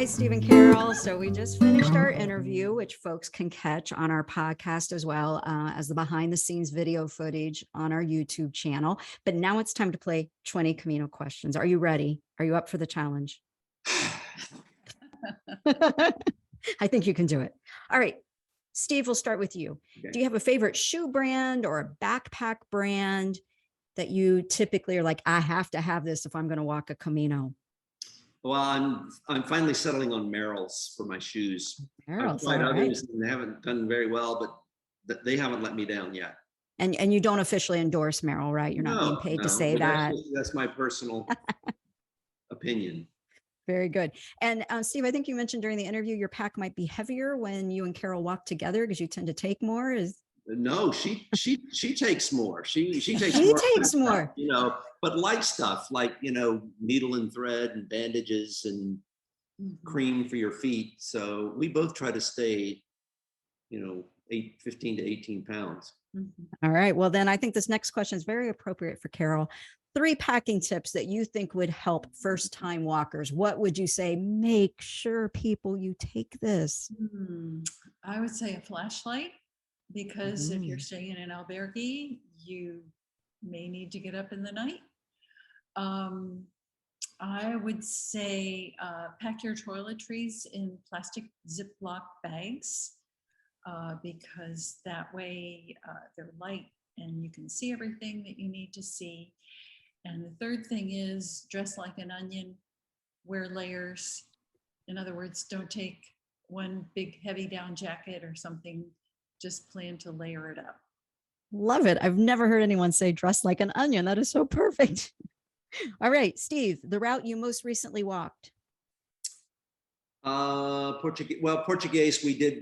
Hi, Steve and Carol. So we just finished our interview, which folks can catch on our podcast as well as the behind the scenes video footage on our YouTube channel. But now it's time to play 20 Camino questions. Are you ready? Are you up for the challenge? I think you can do it. All right. Steve, we'll start with you. Okay. Do you have a favorite shoe brand or a backpack brand that you typically are like, I have to have this if I'm going to walk a Camino? Well, I'm finally settling on Merrell's for my shoes. Merrell's, I've tried others and they haven't done very well, but they haven't let me down yet. And you don't officially endorse Merrell, right? You're not being paid to say that. That's my personal opinion. Very good. And Steve, I think you mentioned during the interview your pack might be heavier when you and Carol walk together because you tend to take more. No, she takes more. She takes more. You know, but light stuff like, you know, needle and thread and bandages and cream for your feet. So we both try to stay, you know, 15 to 18 pounds. All right. Well, then I think this next question is very appropriate for Carol. 3 packing tips that you think would help first-time walkers. What would you say? Make sure people you take this. I would say a flashlight, because if you're staying in an albergue, you may need to get up in the night. I would say pack your toiletries in plastic Ziploc bags, because that way they're light and you can see everything that you need to see. And the third thing is dress like an onion, wear layers. In other words, don't take one big heavy down jacket or something, just plan to layer it up. Love it. I've never heard anyone say dress like an onion. That is so perfect. All right, Steve, the route you most recently walked. Portuguese, we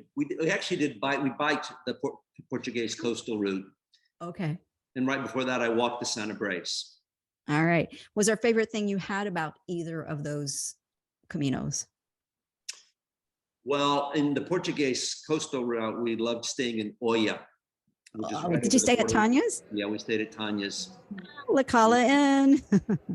actually did bike. We biked the Portuguese coastal route. Okay. And right before that, I walked the Santa Brace. All right. Was there a favorite thing you had about either of those Caminos? Well, in the Portuguese coastal route, we loved staying in Oia. Did you stay at Tanyas? Yeah, we stayed at Tanyas. La Cola Inn.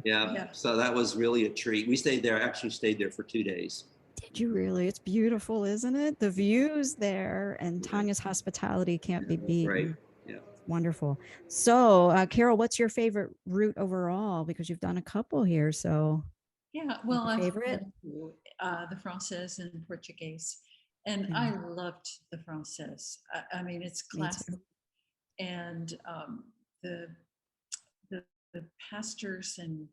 Yeah, so that was really a treat. We stayed there, actually stayed there for 2 days. Did you really? It's beautiful, isn't it? The views there and Tanya's hospitality can't be beat. Right. Yeah. Wonderful. So, Carol, what's your favorite route overall? Because you've done a couple here. So, yeah, well, I favorite the Française and Portuguese, and I loved the Française. I mean, it's classic, and the pastures and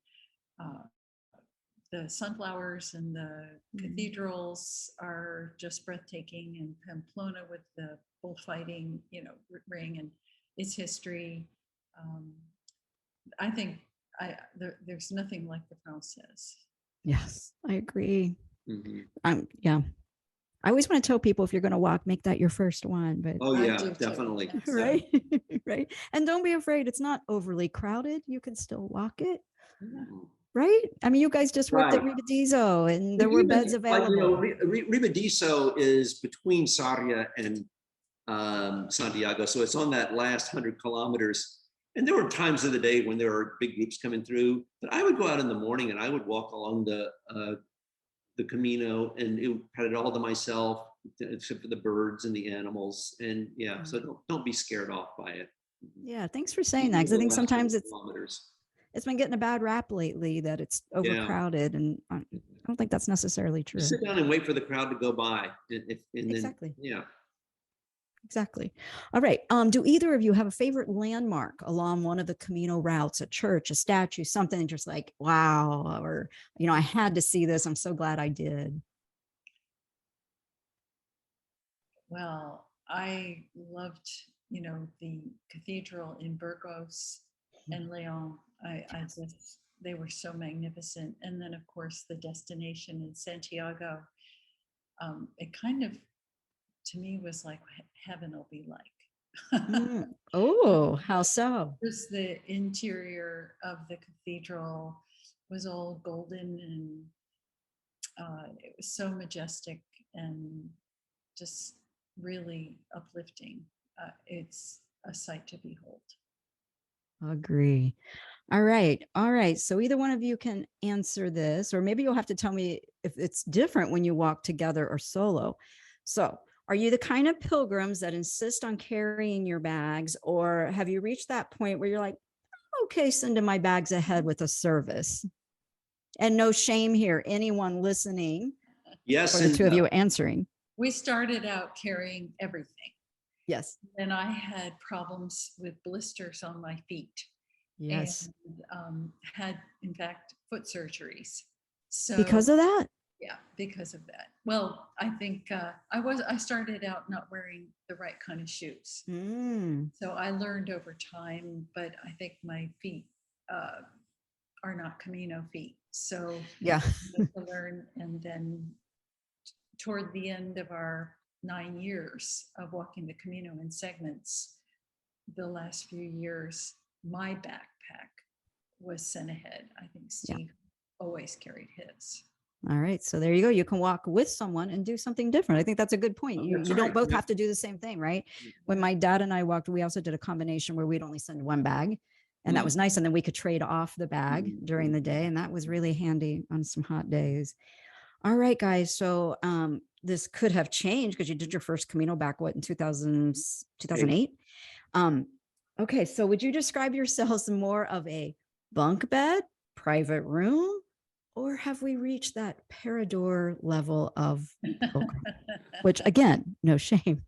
the sunflowers and the cathedrals are just breathtaking, and Pamplona with the bullfighting, you know, ring and its history. I think there's nothing like the Française. Yes, I agree. Yeah. I always want to tell people if you're going to walk, make that your first one. But definitely. Right. Right. And don't be afraid. It's not overly crowded. You can still walk it. Right. I mean, you guys just worked at Ribadiso and there were beds available. Like, you know, Ribadiso is between Sarria and Santiago. So it's on that last 100 kilometers. And there were times of the day when there were big groups coming through, but I would go out in the morning and I would walk along the Camino, and had it all to myself, except for the birds and the animals. And yeah, so don't be scared off by it. Yeah, thanks for saying that, because I think sometimes it's been getting a bad rap lately that it's overcrowded, and I don't think that's necessarily true. Just sit down and wait for the crowd to go by. Exactly. Yeah. Exactly. All right. Do either of you have a favorite landmark along one of the Camino routes, a church, a statue, something just like, wow, or, you know, I had to see this. I'm so glad I did. Well, I loved, you know, the cathedral in Burgos and Leon. They were so magnificent. And then, of course, the destination in Santiago. It kind of, to me, was like heaven will be like. Oh, how so? Just the interior of the cathedral was all golden, and it was so majestic and just really uplifting. It's a sight to behold. Agree. All right. All right. So either one of you can answer this, or maybe you'll have to tell me if it's different when you walk together or solo. So, are you the kind of pilgrims that insist on carrying your bags, or have you reached that point where you're like, okay, sending my bags ahead with a service? And no shame here, anyone listening, Yes or the and two of no. you answering. We started out carrying everything. Yes. And I had problems with blisters on my feet. Yes. And had, in fact, foot surgeries. So Because of that? yeah, because of that. Well, I think I started out not wearing the right kind of shoes. So I learned over time, but I think my feet are not Camino feet. So Yeah. I had to learn. And then toward the end of our 9 years of walking the Camino in segments, the last few years, my backpack was sent ahead. I think Steve always carried his. All right. So there you go. You can walk with someone and do something different. I think that's a good point. You That's don't right. both Yeah. have to do the same thing, right? When my dad and I walked, we also did a combination where we'd only send one bag. And that was nice. And then we could trade off the bag during the day. And that was really handy on some hot days. All right, guys. So this could have changed because you did your first Camino back, what, in 2008? Okay. So would you describe yourselves more of a bunk bed, private room, or have we reached that Parador level of pilgrim? Which, again, no shame.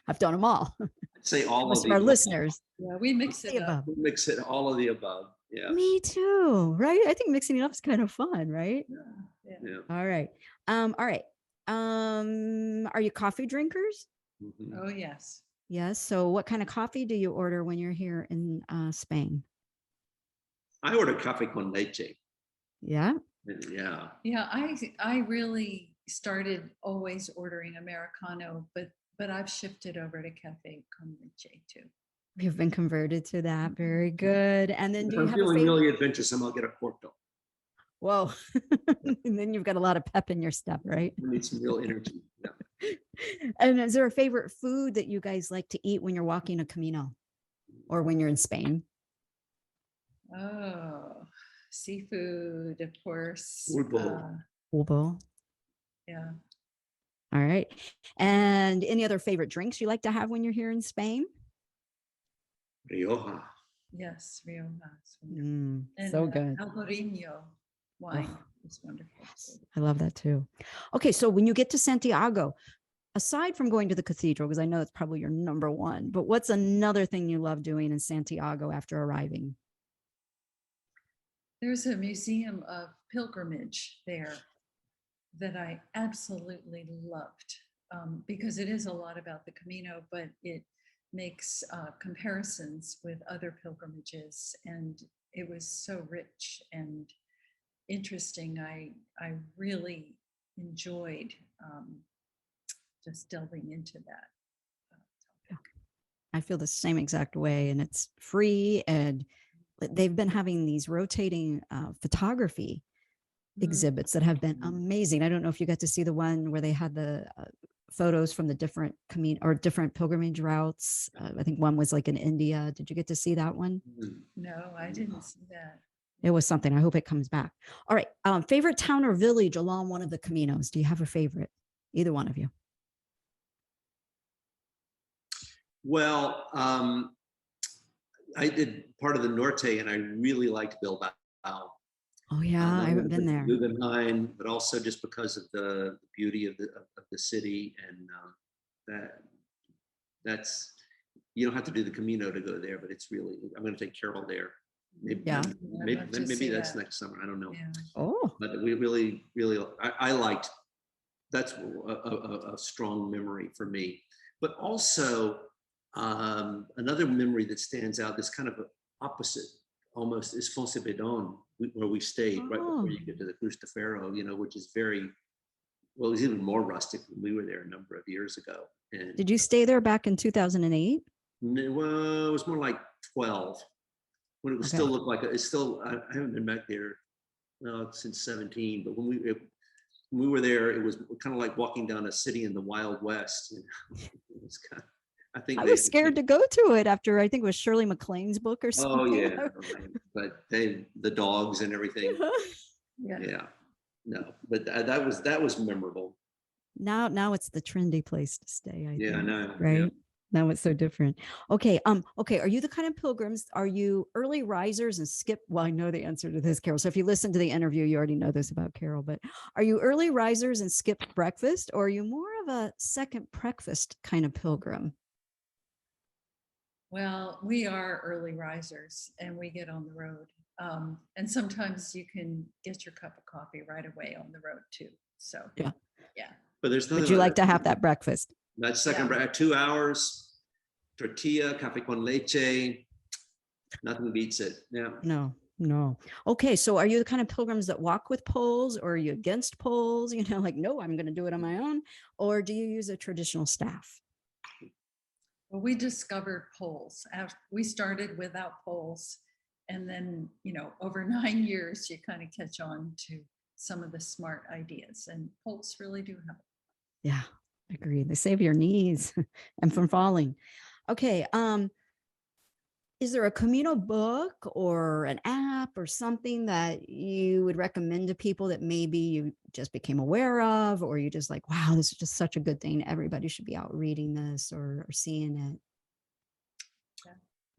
I've done them all. I'd say all Most of of the our above. listeners. Yeah, we mix The it up. above. We mix it all of the above. Yeah. Me too, right? I think mixing it up is kind of fun, right? Yeah. Yeah. All right. All right. Are you coffee drinkers? Mhm. Oh, yes. Yes. So what kind of coffee do you order when you're here in Spain? I ordered cafe con leche. Yeah. Yeah. Yeah, I really started always ordering Americano, but I've shifted over to cafe con leche too. You've been converted to that. Very good. And then If do you I'm have a feeling favorite? really adventurous, I'll get a Porto. Whoa. And then you've got a lot of pep in your step, right? I need some real energy. Yeah. And is there a favorite food that you guys like to eat when you're walking a Camino or when you're in Spain? Oh, seafood, of course. Pulpo. Pulpo. Yeah. All right. And any other favorite drinks you like to have when you're here in Spain? Rioja. Yes, Rioja. So And good. Albarino wine Oh, is wonderful. yes, I love that too. Okay, so when you get to Santiago, aside from going to the cathedral, because I know it's probably your number one, but what's another thing you love doing in Santiago after arriving? There's a museum of pilgrimage there that I absolutely loved because it is a lot about the Camino, but it makes comparisons with other pilgrimages, and it was so rich and interesting. I really enjoyed just delving into that. I feel the same exact way, and it's free, and they've been having these rotating photography exhibits that have been amazing. I don't know if you got to see the one where they had the photos from the different different pilgrimage routes. I think one was like in India. Did you get to see that one? No, I didn't see that. It was something. I hope it comes back. All right. Favorite town or village along one of the Caminos? Do you have a favorite? Either one of you. Well, I did part of the Norte, and I really liked Bilbao. Oh yeah, I haven't been there. Guggenheim, but also just because of the beauty of the city, and that's you don't have to do the Camino to go there, but it's really I'm going to take Carol there. Maybe that's next summer. I don't know. Yeah. Oh, But we really I liked. That's a strong memory for me. But also another memory that stands out, this kind of opposite almost, is Foncebedon, where we stayed right before you get to the Cruz de Ferro, which is very, well, it was even more rustic when we were there a number of years ago. And did you stay there back in 2008? well, it was more like 12, when it was still looked like it's still, I haven't been back there since 17, but when we were there, it was kind of like walking down a city in the Wild West. It was kind of, I think I was scared to go to it after I think it was Shirley MacLaine's book or something. Oh yeah, right. But the dogs and everything. Yeah. Yeah, no, but that was memorable. Now it's the trendy place to stay, I Yeah, I think, know. right? Yeah. Now it's so different. Okay. Okay. Are you the kind of pilgrims? Are you early risers and skip? Well, I know the answer to this, Carol. So if you listen to the interview, you already know this about Carol, but are you early risers and skip breakfast, or are you more of a second breakfast kind of pilgrim? Well, we are early risers and we get on the road. And sometimes you can get your cup of coffee right away on the road too. So, Yeah. yeah. But there's nothing Would you like like to have that breakfast? that second Yeah. 2 hours, tortilla, café con leche, nothing beats it. Yeah. No, no. Okay. So are you the kind of pilgrims that walk with poles, or are you against poles? You know, like, no, I'm going to do it on my own. Or do you use a traditional staff? Well, we discovered poles. We started without poles. And then, over 9 years, you kind of catch on to some of the smart ideas, and poles really do help. Yeah, agreed. They save your knees and from falling. Okay. Is there a Camino book or an app or something that you would recommend to people that maybe you just became aware of, or you just like, wow, this is just such a good thing. Everybody should be out reading this or seeing it.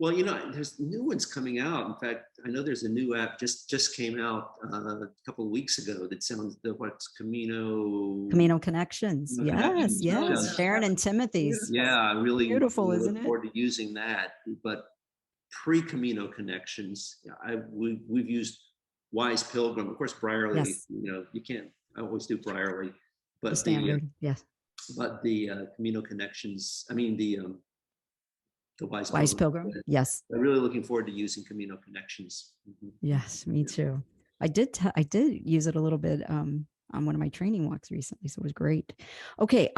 Well, there's new ones coming out. In fact, I know there's a new app just came out a couple of weeks ago that sounds what's Camino Connections. Camino Yes, Connections. yes. Yeah. Sharon and Timothy's. Yeah, I really Beautiful, look isn't it? forward to using that. But pre-Camino Connections, we've used Wise Pilgrim, of course, Brierley. Yes. You can't. I always do Brierley, but The standard. Yes. but the Camino Connections. I mean the Wise Pilgrim. Yes. I'm really looking forward to using Camino Connections. Mhm. Yes, me too. I did use it a little bit on one of my training walks recently, so it was great. Okay,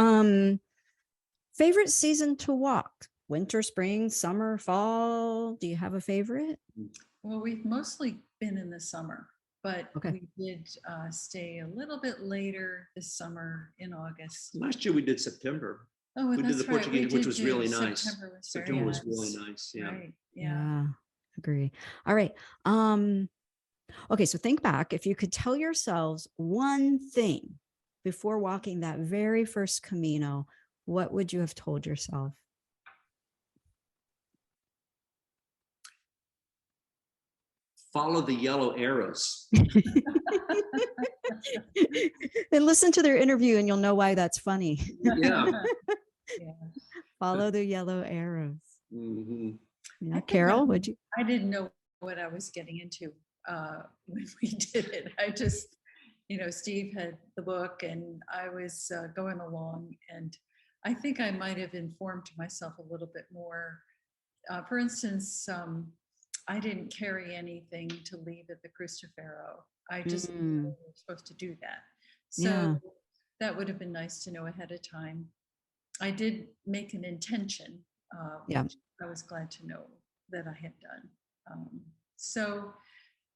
favorite season to walk? Winter, spring, summer, fall? Do you have a favorite? Well, we've mostly been in the summer, but Okay. we did stay a little bit later this summer in August. Last year we did September. Oh, We did that's the right. Portuguese, which was really nice. September was September was really nice. Yeah. Right. Yeah. Agree. All right. Okay, so think back. If you could tell yourselves one thing before walking that very first Camino, what would you have told yourself? Follow the yellow arrows. Then listen to their interview and you'll know why that's funny. Yeah. Yeah. Follow the yellow arrows. Mm-hmm. Yeah, Carol, would you? I didn't know what I was getting into when we did it. I just, Steve had the book and I was going along, and I think I might have informed myself a little bit more. For instance, I didn't carry anything to leave at the Cristofero. I just knew we were supposed to do that. So that would have been nice to know ahead of time. I did make an intention, which I was glad to know that I had done. So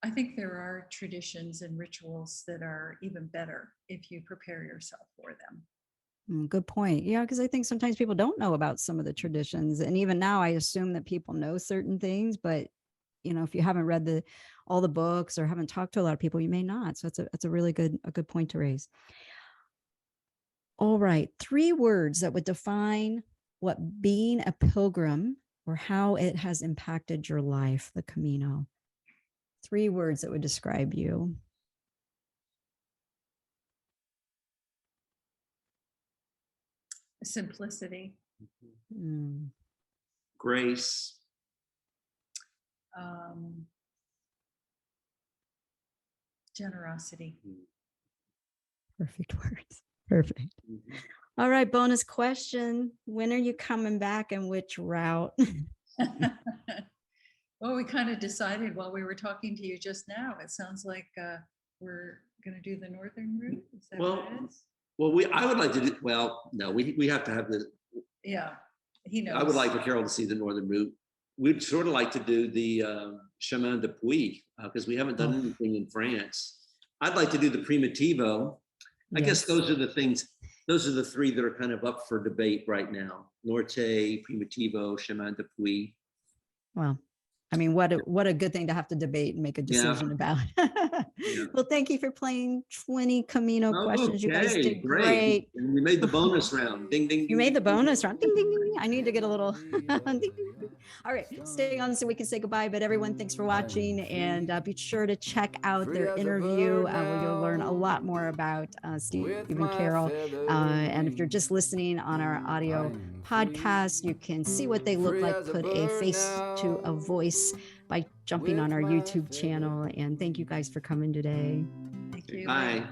I think there are traditions and rituals that are even better if you prepare yourself for them. Good point. Yeah, because I think sometimes people don't know about some of the traditions. And even now, I assume that people know certain things, but if you haven't read all the books or haven't talked to a lot of people, you may not. So it's a really good point to raise. All right. 3 words that would define what being a pilgrim or how it has impacted your life, the Camino. 3 words that would describe you. Simplicity. Grace. Generosity. Perfect words. Perfect. Mm-hmm. All right. Bonus question. When are you coming back and which route? Well, we kind of decided while we were talking to you just now. It sounds like we're going to do the northern route. Is that what it is? Well, I would like to do, well, no, we have to have the. Yeah, he knows. I would like for Carol to see the northern route. We'd sort of like to do the Chemin de Puy because we haven't done anything in France. I'd like to do the Primitivo. I guess those are the things those are the three that are kind of up for debate right now: Norte, Primitivo, Chemin de Puy. Well, I mean, what a good thing to have to debate and make a decision about. Yeah. Well, thank you for playing 20 Camino questions. You guys Okay, did great. And we made the bonus round. Ding, ding, You ding. made the bonus round. Ding, ding, ding, ding. I need to get a little ding, ding, ding. All right, stay on so we can say goodbye. But everyone, thanks for watching, and be sure to check out their interview where you'll learn a lot more about Stephen Carroll. And if you're just listening on our audio podcast, you can see what they look like, put a face to a voice by jumping on our YouTube channel. And thank you guys for coming today. Thank you. Bye.